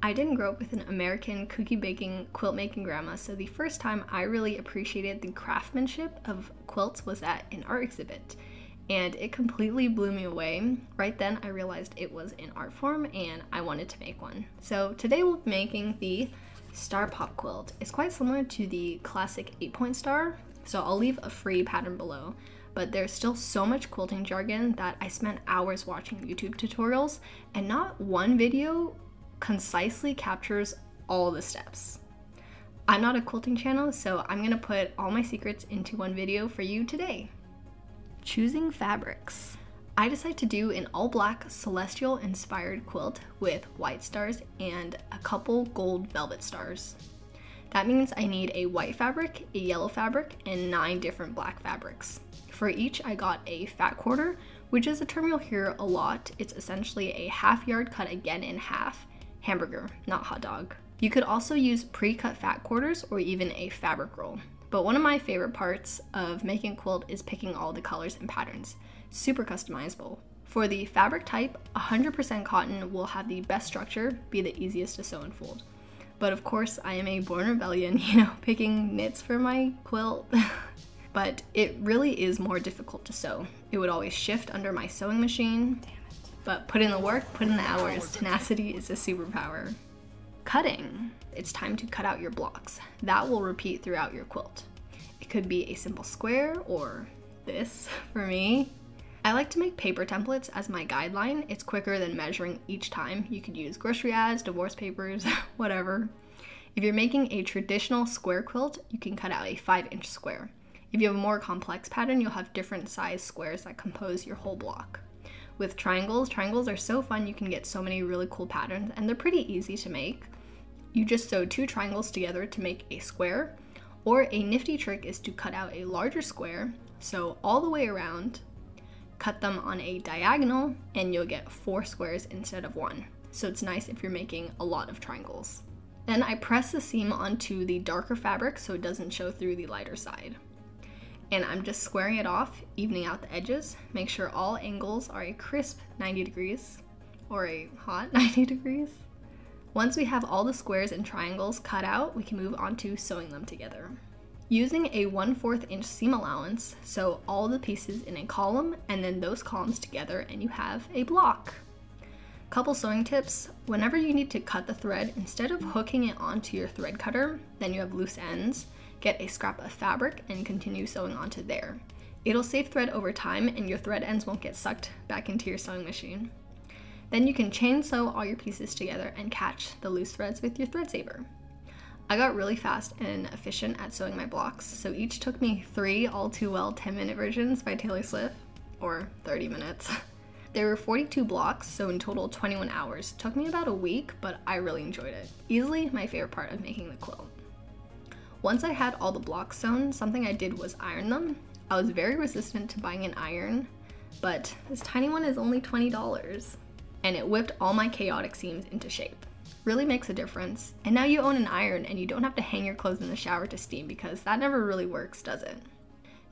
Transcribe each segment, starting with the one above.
I didn't grow up with an American cookie baking, quilt making grandma, so the first time I really appreciated the craftsmanship of quilts was at an art exhibit, and it completely blew me away. Right then I realized it was an art form and I wanted to make one. So today we'll be making the Starpop quilt. It's quite similar to the classic 8-point star, so I'll leave a free pattern below. But there's still so much quilting jargon that I spent hours watching YouTube tutorials, and not one video concisely captures all the steps. I'm not a quilting channel, so I'm gonna put all my secrets into one video for you today. Choosing fabrics. I decided to do an all black celestial inspired quilt with white stars and a couple gold velvet stars. That means I need a white fabric, a yellow fabric, and 9 different black fabrics. For each, I got a fat quarter, which is a term you'll hear a lot. It's essentially a half yard cut again in half. Hamburger, not hot dog. You could also use pre-cut fat quarters or even a fabric roll. But one of my favorite parts of making a quilt is picking all the colors and patterns. Super customizable. For the fabric type, 100% cotton will have the best structure, be the easiest to sew and fold. But of course, I am a born rebellion, picking knits for my quilt. But it really is more difficult to sew. It would always shift under my sewing machine. Damn it. But put in the work, put in the hours. Tenacity is a superpower. Cutting. It's time to cut out your blocks. That will repeat throughout your quilt. It could be a simple square or this for me. I like to make paper templates as my guideline. It's quicker than measuring each time. You could use grocery ads, divorce papers, whatever. If you're making a traditional square quilt, you can cut out a 5-inch square. If you have a more complex pattern, you'll have different size squares that compose your whole block. With triangles are so fun. You can get so many really cool patterns, and they're pretty easy to make. You just sew 2 triangles together to make a square, or a nifty trick is to cut out a larger square, sew all the way around, cut them on a diagonal, and you'll get 4 squares instead of 1. So it's nice if you're making a lot of triangles. Then I press the seam onto the darker fabric so it doesn't show through the lighter side. And I'm just squaring it off, evening out the edges. Make sure all angles are a crisp 90 degrees or a hot 90 degrees. Once we have all the squares and triangles cut out, we can move on to sewing them together. Using a 1/4 inch seam allowance, sew all the pieces in a column and then those columns together and you have a block. Couple sewing tips: whenever you need to cut the thread, instead of hooking it onto your thread cutter, then you have loose ends, get a scrap of fabric and continue sewing onto there. It'll save thread over time and your thread ends won't get sucked back into your sewing machine. Then you can chain sew all your pieces together and catch the loose threads with your thread saver. I got really fast and efficient at sewing my blocks, so each took me 3 all too well 10-minute versions by Taylor Swift, or 30 minutes. There were 42 blocks, so in total 21 hours. Took me about a week, but I really enjoyed it. Easily my favorite part of making the quilt. Once I had all the blocks sewn, something I did was iron them. I was very resistant to buying an iron, but this tiny one is only $20, and it whipped all my chaotic seams into shape. Really makes a difference. And now you own an iron and you don't have to hang your clothes in the shower to steam, because that never really works, does it?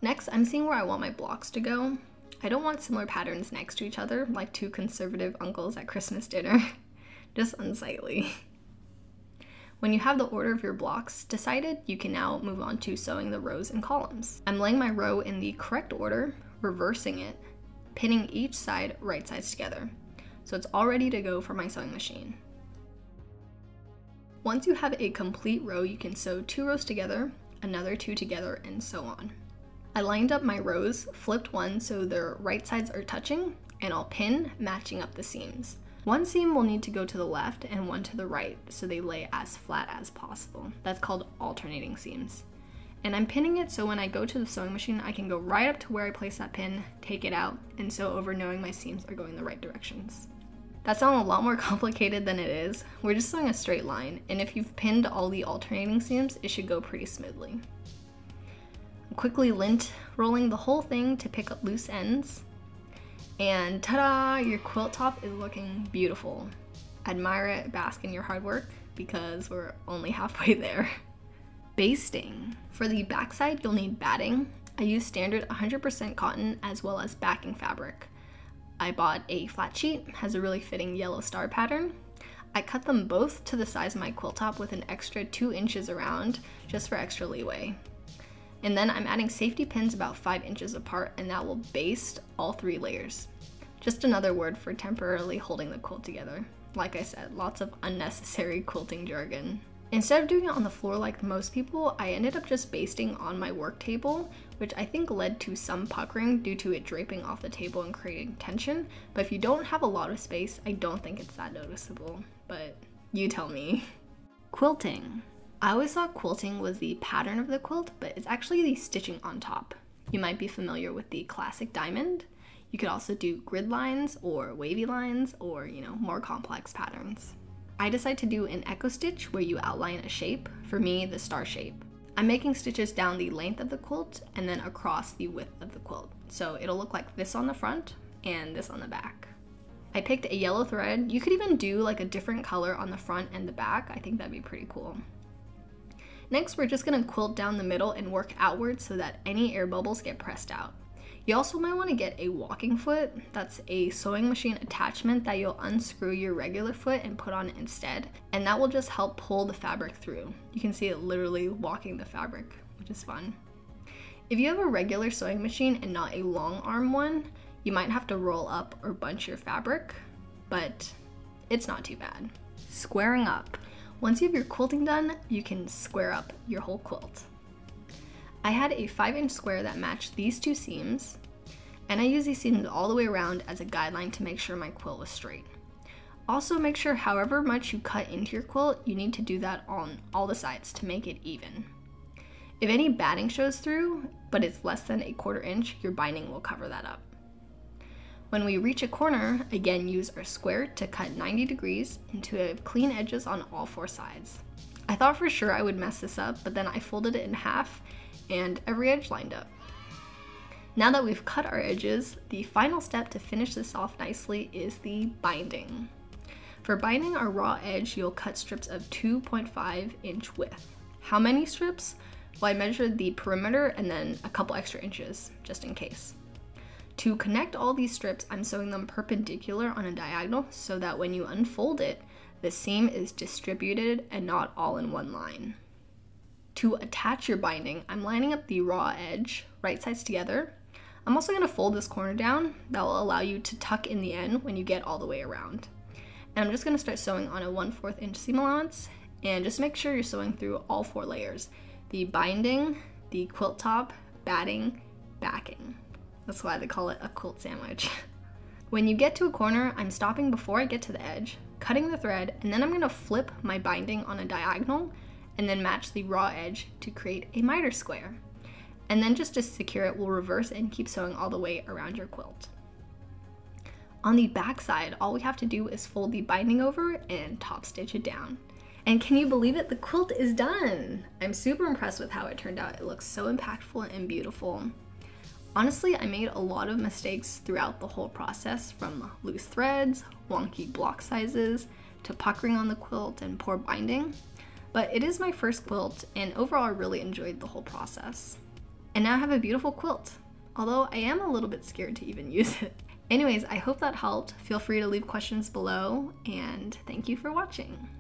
Next, I'm seeing where I want my blocks to go. I don't want similar patterns next to each other, like 2 conservative uncles at Christmas dinner. Just unsightly. When you have the order of your blocks decided, you can now move on to sewing the rows and columns. I'm laying my row in the correct order, reversing it, pinning each side right sides together. So it's all ready to go for my sewing machine. Once you have a complete row, you can sew 2 rows together, another 2 together, and so on. I lined up my rows, flipped one so their right sides are touching, and I'll pin, matching up the seams. One seam will need to go to the left and one to the right, so they lay as flat as possible. That's called alternating seams. And I'm pinning it so when I go to the sewing machine, I can go right up to where I place that pin, take it out, and sew over knowing my seams are going the right directions. That sounds a lot more complicated than it is. We're just sewing a straight line, and if you've pinned all the alternating seams, it should go pretty smoothly. I'm quickly lint rolling the whole thing to pick up loose ends. And ta-da! Your quilt top is looking beautiful. Admire it, bask in your hard work, because we're only halfway there. Basting. For the backside, you'll need batting. I use standard 100% cotton as well as backing fabric. I bought a flat sheet, has a really fitting yellow star pattern. I cut them both to the size of my quilt top with an extra 2 inches around, just for extra leeway. And then I'm adding safety pins about 5 inches apart, and that will baste all 3 layers. Just another word for temporarily holding the quilt together. Like I said, lots of unnecessary quilting jargon. Instead of doing it on the floor like most people, I ended up just basting on my work table, which I think led to some puckering due to it draping off the table and creating tension. But if you don't have a lot of space, I don't think it's that noticeable, but you tell me. Quilting. I always thought quilting was the pattern of the quilt, but it's actually the stitching on top. You might be familiar with the classic diamond. You could also do grid lines or wavy lines or, more complex patterns. I decided to do an echo stitch where you outline a shape, for me the star shape. I'm making stitches down the length of the quilt and then across the width of the quilt. So it'll look like this on the front and this on the back. I picked a yellow thread. You could even do like a different color on the front and the back. I think that'd be pretty cool. Next, we're just gonna quilt down the middle and work outwards so that any air bubbles get pressed out. You also might want to get a walking foot. That's a sewing machine attachment that you'll unscrew your regular foot and put on instead, and that will just help pull the fabric through. You can see it literally walking the fabric, which is fun. If you have a regular sewing machine and not a long arm one, you might have to roll up or bunch your fabric, but it's not too bad. Squaring up. Once you have your quilting done, you can square up your whole quilt. I had a 5-inch square that matched these 2 seams, and I used these seams all the way around as a guideline to make sure my quilt was straight. Also, make sure however much you cut into your quilt, you need to do that on all the sides to make it even. If any batting shows through, but it's less than 1/4 inch, your binding will cover that up. When we reach a corner, again use our square to cut 90 degrees into clean edges on all 4 sides. I thought for sure I would mess this up, but then I folded it in half and every edge lined up. Now that we've cut our edges, the final step to finish this off nicely is the binding. For binding our raw edge, you'll cut strips of 2.5 inch width. How many strips? Well, I measured the perimeter and then a couple extra inches, just in case. To connect all these strips, I'm sewing them perpendicular on a diagonal so that when you unfold it, the seam is distributed and not all in one line. To attach your binding, I'm lining up the raw edge, right sides together. I'm also going to fold this corner down. That will allow you to tuck in the end when you get all the way around. And I'm just going to start sewing on a 1/4 inch seam allowance, and just make sure you're sewing through all 4 layers. The binding, the quilt top, batting, backing. That's why they call it a quilt sandwich. When you get to a corner, I'm stopping before I get to the edge, cutting the thread, and then I'm going to flip my binding on a diagonal and then match the raw edge to create a miter square. And then just to secure it, we'll reverse and keep sewing all the way around your quilt. On the back side, all we have to do is fold the binding over and top stitch it down. And can you believe it? The quilt is done! I'm super impressed with how it turned out. It looks so impactful and beautiful. Honestly, I made a lot of mistakes throughout the whole process, from loose threads, wonky block sizes, to puckering on the quilt and poor binding. But it is my first quilt, and overall I really enjoyed the whole process. And now I have a beautiful quilt, although I am a little bit scared to even use it. Anyways, I hope that helped. Feel free to leave questions below, and thank you for watching.